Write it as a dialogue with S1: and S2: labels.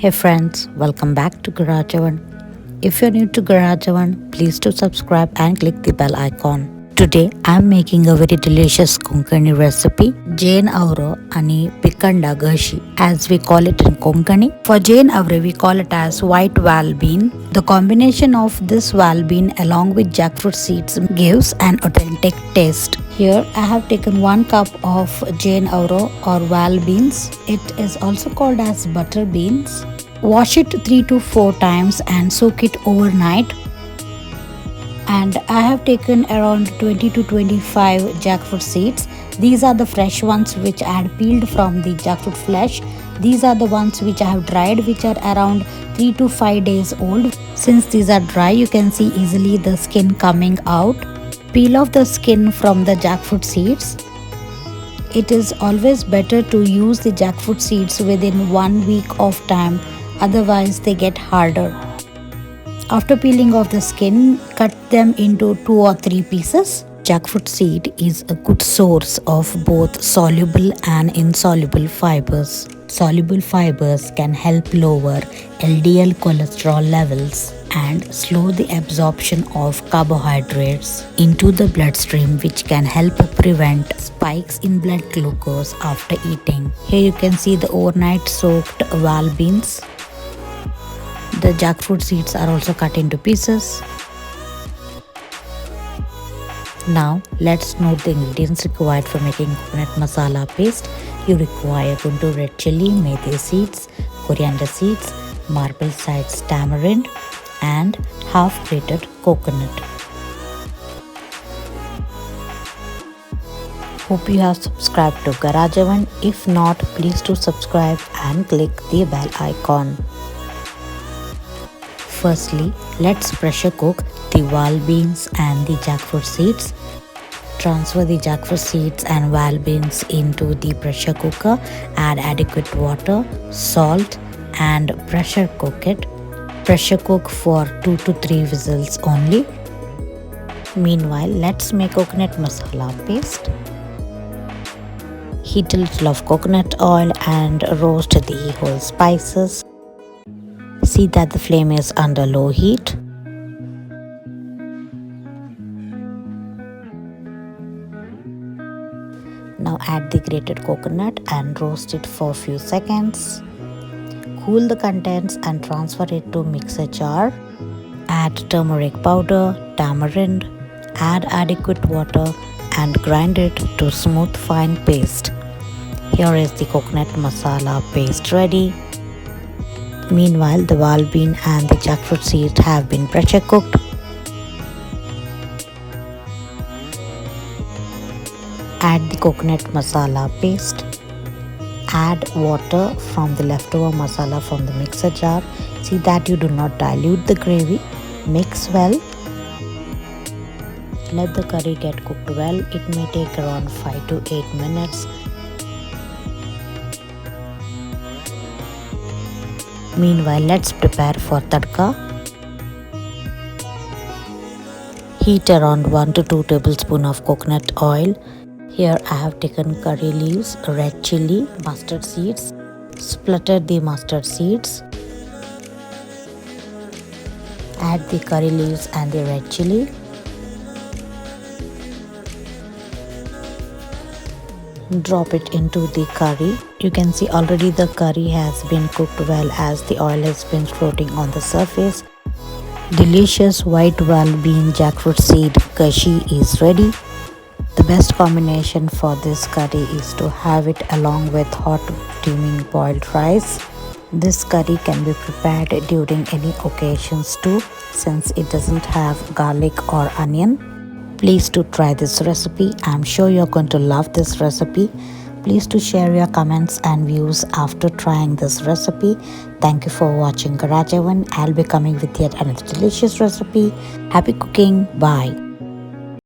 S1: Hey friends, welcome back to Garajavan. If you're new to Garajavan, please do subscribe and click the bell icon. Today I'm making a very delicious Konkani recipe, Jane Avro ani Pikanda Gashi, as we call it in Konkani. For Jane Avre we call it as white val bean. The combination of this val bean along with jackfruit seeds gives an authentic taste. Here I have taken 1 cup of Jane Avro or val beans. It is also called as butter beans. Wash it 3 to 4 times and soak it overnight. And I have taken around 20 to 25 jackfruit seeds. These are the fresh ones which I had peeled from the jackfruit flesh. These are the ones which I have dried, which are around 3 to 5 days old. Since these are dry, you can see easily the skin coming out. Peel off the skin from the jackfruit seeds. It is always better to use the jackfruit seeds within 1 week of time, otherwise they get harder. After peeling off the skin, cut them into 2 or 3 pieces. Jackfruit seed is a good source of both soluble and insoluble fibers. Soluble fibers can help lower LDL cholesterol levels and slow the absorption of carbohydrates into the bloodstream, which can help prevent spikes in blood glucose after eating. Here you can see the overnight soaked val beans. The jackfruit seeds are also cut into pieces. Now let's note the ingredients required for making coconut masala paste. You require guntur red chili, methi seeds, coriander seeds, marble size tamarind and half grated coconut. Hope you have subscribed to Garajavan. If not, please do subscribe and click the bell icon. Firstly, let's pressure cook the val beans and the jackfruit seeds. Transfer the jackfruit seeds and val beans into the pressure cooker. Add adequate water, salt and pressure cook it. Pressure cook for 2 to 3 whistles only. Meanwhile, let's make coconut masala paste. Heat a little of coconut oil and roast the whole spices. See that the flame is under low heat. Now add the grated coconut and roast it for a few seconds. Cool the contents and transfer it to mixer jar. Add turmeric powder, tamarind, add adequate water and grind it to smooth fine paste. Here is the coconut masala paste ready. Meanwhile, the val bean and the jackfruit seed have been pressure cooked. Add the coconut masala paste. Add water from the leftover masala from the mixer jar. See that you do not dilute the gravy. Mix well. Let the curry get cooked well. It may take around 5 to 8 minutes. Meanwhile, let's prepare for tadka. Heat around 1 to 2 tablespoons of coconut oil. Here I have taken curry leaves, red chili, mustard seeds. Splutter the mustard seeds. Add the curry leaves and the red chili. Drop it into the curry. You can see already the curry has been cooked well as the oil has been floating on the surface. Delicious white val bean jackfruit seed gashi is ready. The best combination for this curry is to have it along with hot steaming boiled rice. This curry can be prepared during any occasions too, since it doesn't have garlic or onion. Please do try this recipe. I'm sure you're going to love this recipe. Please do share your comments and views after trying this recipe. Thank you for watching Garajavan. I'll be coming with yet another delicious recipe. Happy cooking. Bye.